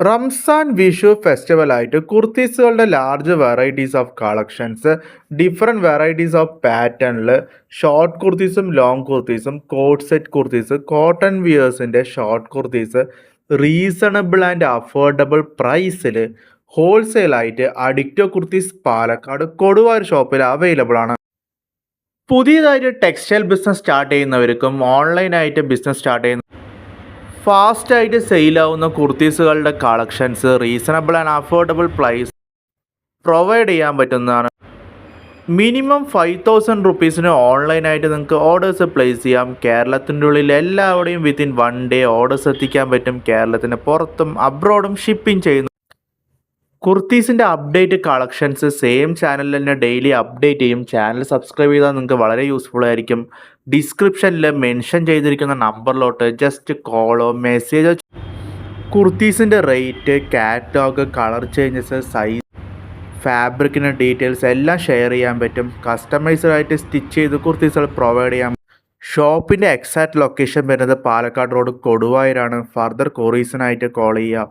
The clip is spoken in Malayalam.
റംസാൻ വിഷു ഫെസ്റ്റിവലായിട്ട് കുർത്തീസുകളുടെ large varieties of collections, different varieties of പാറ്റേണിൽ ഷോർട്ട് കുർത്തീസും ലോങ് കുർത്തീസും കോട്ട് സെറ്റ് കുർത്തീസ്, കോട്ടൺ വിയേഴ്സിൻ്റെ short kurtis reasonable and affordable പ്രൈസിൽ ഹോൾസെയിലായിട്ട് അഡിക്റ്റോ കുർത്തീസ് പാലക്കാട് കൊടുവായൂർ ഷോപ്പിൽ അവൈലബിൾ ആണ്. പുതിയതായിട്ട് ടെക്സ്റ്റൈൽ ബിസിനസ് സ്റ്റാർട്ട് ചെയ്യുന്നവർക്കും ഓൺലൈനായിട്ട് ബിസിനസ് സ്റ്റാർട്ട് ചെയ്യുന്ന ഫാസ്റ്റായിട്ട് സെയിലാവുന്ന കുർത്തീസുകളുടെ collections reasonable and affordable price provide ചെയ്യാൻ പറ്റുന്നതാണ്. മിനിമം 5000 റുപ്പീസിന് ഓൺലൈനായിട്ട് നിങ്ങൾക്ക് ഓർഡേഴ്സ് പ്ലേസ് ചെയ്യാം. കേരളത്തിൻ്റെ ഉള്ളിൽ എല്ലാവരുടെയും വിത്തിൻ 1 ഡേ ഓർഡേഴ്സ് എത്തിക്കാൻ പറ്റും. കേരളത്തിന് പുറത്തും അബ്രോഡും ഷിപ്പിംഗ് ചെയ്യുന്നു. കുർത്തീസിൻ്റെ അപ്ഡേറ്റ് കളക്ഷൻസ് സെയിം ചാനലിൽ തന്നെ ഡെയിലി അപ്ഡേറ്റ് ചെയ്യും. ചാനൽ സബ്സ്ക്രൈബ് ചെയ്താൽ നിങ്ങൾക്ക് വളരെ യൂസ്ഫുൾ ആയിരിക്കും. ഡിസ്ക്രിപ്ഷനിൽ മെൻഷൻ ചെയ്തിരിക്കുന്ന നമ്പറിലോട്ട് ജസ്റ്റ് കോളോ മെസ്സേജോ കുർത്തീസിൻ്റെ rate, catalogue, colour changes, size, ഫാബ്രിക്കിൻ്റെ ഡീറ്റെയിൽസ് എല്ലാം ഷെയർ ചെയ്യാൻ പറ്റും. കസ്റ്റമൈസ്ഡായിട്ട് സ്റ്റിച്ച് ചെയ്ത് കുർത്തീസുകൾ പ്രൊവൈഡ് ചെയ്യാം. ഷോപ്പിൻ്റെ എക്സാക്റ്റ് ലൊക്കേഷൻ വരുന്നത് പാലക്കാട് റോഡ് കൊടുവായൂരാണ്. ഫർദർ കൊറീസിനായിട്ട് കോൾ ചെയ്യുക.